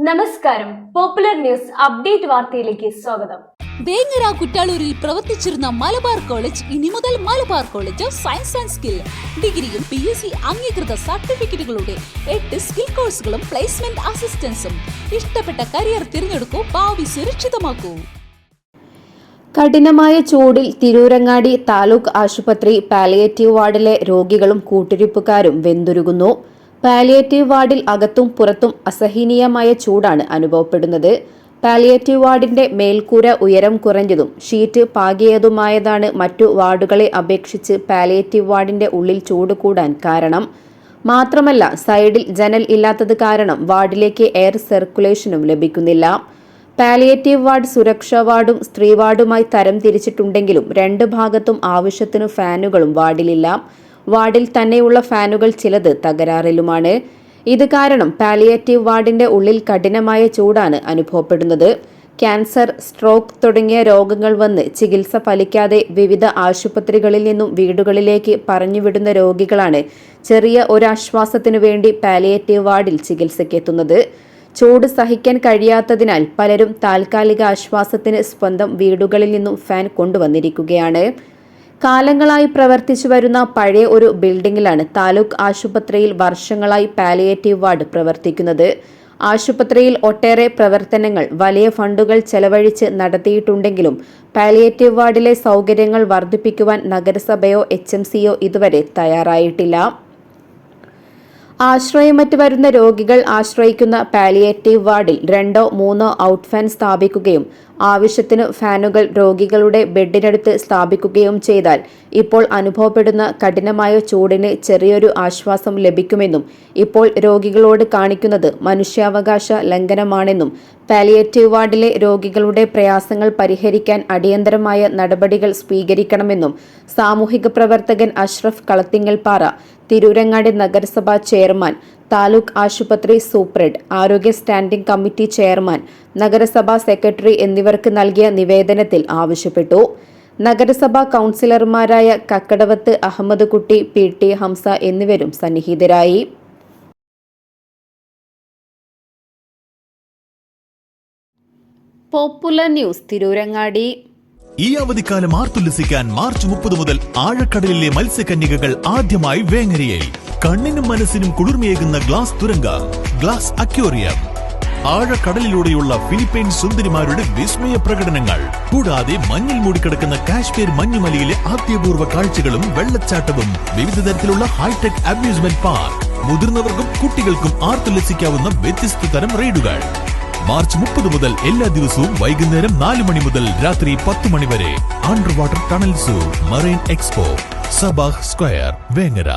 നമസ്കാരം. Popular news update വാർത്തയിലേക്ക് സ്വാഗതം. വേങ്ങര കുറ്റാളൂരിൽ പ്രവർത്തിച്ചിരുന്ന മലബാർ കോളേജ് ഇനി മുതൽ Malabar college of science and skill ഡിഗ്രിയും PUC അംഗീകൃത സർട്ടിഫിക്കറ്റുകളുടെ 8 സ്കിൽ കോഴ്സുകളും പ്ലേസ്മെന്റ് അസിസ്റ്റൻസും. ഇഷ്ടപ്പെട്ട കരിയർ തിരഞ്ഞെടുക്കൂ, ഭാവി സുരക്ഷിതമാക്കൂ. കഠിനമായ ചൂടിൽ തിരൂരങ്ങാടി താലൂക്ക് ആശുപത്രി പാലിയേറ്റീവ് വാർഡിലെ രോഗികളും കൂട്ടിരിപ്പുകാരും വെന്തുരുകുന്നു. പാലിയേറ്റീവ് വാർഡിൽ അകത്തും പുറത്തും അസഹനീയമായ ചൂടാണ് അനുഭവപ്പെടുന്നത്. പാലിയേറ്റീവ് വാർഡിന്റെ മേൽക്കൂര ഉയരം കുറഞ്ഞതും ഷീറ്റ് പാകിയതുമായതാണ് മറ്റു വാർഡുകളെ അപേക്ഷിച്ച് പാലിയേറ്റീവ് വാർഡിന്റെ ഉള്ളിൽ ചൂട് കൂടാൻ കാരണം. മാത്രമല്ല, സൈഡിൽ ജനൽ ഇല്ലാത്തത് കാരണം വാർഡിലേക്ക് എയർ സർക്കുലേഷനും ലഭിക്കുന്നില്ല. പാലിയേറ്റീവ് വാർഡ് സുരക്ഷാ വാർഡും സ്ത്രീ വാർഡുമായി തരം തിരിച്ചിട്ടുണ്ടെങ്കിലും രണ്ട് ഭാഗത്തും ആവശ്യത്തിനു ഫാനുകളും വാർഡിലില്ല. വാർഡിൽ തന്നെയുള്ള ഫാനുകൾ ചിലത് തകരാറിലുമാണ്. ഇത് കാരണം പാലിയേറ്റീവ് വാർഡിന്റെ ഉള്ളിൽ കഠിനമായ ചൂടാണ് അനുഭവപ്പെടുന്നത്. ക്യാൻസർ, സ്ട്രോക്ക് തുടങ്ങിയ രോഗങ്ങൾ വന്ന് ചികിത്സ ഫലിക്കാതെ വിവിധ ആശുപത്രികളിൽ നിന്നും വീടുകളിലേക്ക് പറഞ്ഞുവിടുന്ന രോഗികളാണ് ചെറിയ ഒരാശ്വാസത്തിനു വേണ്ടി പാലിയേറ്റീവ് വാർഡിൽ ചികിത്സയ്ക്കെത്തുന്നത്. ചൂട് സഹിക്കാൻ കഴിയാത്തതിനാൽ പലരും താൽക്കാലിക ആശ്വാസത്തിന് സ്വന്തം വീടുകളിൽ നിന്നും ഫാൻ കൊണ്ടുവന്നിരിക്കുകയാണ്. കാലങ്ങളായി പ്രവർത്തിച്ചു വരുന്ന പഴയ ഒരു ബിൽഡിംഗിലാണ് താലൂക്ക് ആശുപത്രിയിൽ വർഷങ്ങളായി പാലിയേറ്റീവ് വാർഡ് പ്രവർത്തിക്കുന്നത്. ആശുപത്രിയിൽ ഒട്ടേറെ പ്രവർത്തനങ്ങൾ വലിയ ഫണ്ടുകൾ ചെലവഴിച്ച് നടത്തിയിട്ടുണ്ടെങ്കിലും പാലിയേറ്റീവ് വാർഡിലെ സൗകര്യങ്ങൾ വർദ്ധിപ്പിക്കുവാൻ നഗരസഭയോ HMCയോ ഇതുവരെ തയ്യാറായിട്ടില്ല. ആശ്രയമറ്റ് വരുന്ന രോഗികൾ ആശ്രയിക്കുന്ന പാലിയേറ്റീവ് വാർഡിൽ 2 or 3 ഔട്ട് ഫാൻ സ്ഥാപിക്കുകയും ആവശ്യത്തിന് ഫാനുകൾ രോഗികളുടെ ബെഡിനടുത്ത് സ്ഥാപിക്കുകയും ചെയ്താൽ ഇപ്പോൾ അനുഭവപ്പെടുന്ന കഠിനമായ ചൂടിന് ചെറിയൊരു ആശ്വാസം ലഭിക്കുമെന്നും ഇപ്പോൾ രോഗികളോട് കാണിക്കുന്നത് മനുഷ്യാവകാശ ലംഘനമാണെന്നും പാലിയേറ്റീവ് വാർഡിലെ രോഗികളുടെ പ്രയാസങ്ങൾ പരിഹരിക്കാൻ അടിയന്തരമായ നടപടികൾ സ്വീകരിക്കണമെന്നും സാമൂഹിക പ്രവർത്തകൻ അഷ്റഫ് കളത്തിങ്ങൽപ്പാറ, തിരൂരങ്ങാടി നഗരസഭാ ചെയർമാൻ, താലൂക്ക് ആശുപത്രി സൂപ്രണ്ട്, ആരോഗ്യ സ്റ്റാൻഡിംഗ് കമ്മിറ്റി ചെയർമാൻ, നഗരസഭാ സെക്രട്ടറി എന്നിവർക്ക് നൽകിയ നിവേദനത്തിൽ ആവശ്യപ്പെട്ടു. നഗരസഭാ കൌൺസിലർമാരായ കക്കടവത്ത് അഹമ്മദ് കുട്ടി, PT ഹംസ എന്നിവരും സന്നിഹിതരായി. Popular news Tirurangadi. ഈ അവധിക്കാലം ആർത്തുല്ലസിക്കാൻ മാർച്ച് 30 മുതൽ ആഴക്കടലിലെ മത്സ്യകന്യകകൾ ആദ്യമായി വേങ്ങരയിൽ. കണ്ണിനും മനസ്സിനും കുളിർമയേകുന്ന ഗ്ലാസ് തുരങ്ക, ഗ്ലാസ് അക്വേറിയം, ആഴക്കടലിലൂടെയുള്ള ഫിലിപ്പൈൻ സുന്ദരിമാരുടെ വിസ്മയ പ്രകടനങ്ങൾ, കൂടാതെ മഞ്ഞിൽ മൂടിക്കിടക്കുന്ന കാശ്മീർ മഞ്ഞുമലയിലെ അത്യപൂർവ കാഴ്ചകളും വെള്ളച്ചാട്ടവും, വിവിധ തരത്തിലുള്ള ഹൈടെക് അമ്യൂസ്മെന്റ് പാർക്ക്, മുതിർന്നവർക്കും കുട്ടികൾക്കും ആർത്തുല്ലസിക്കാവുന്ന വ്യത്യസ്ത തരം റൈഡുകൾ. മാർച്ച് 30 മുതൽ എല്ലാ ദിവസവും വൈകുന്നേരം 4 മണി മുതൽ രാത്രി 10 മണി വരെ under water tunnel zoo, marine expo, Sabah square, Vengara.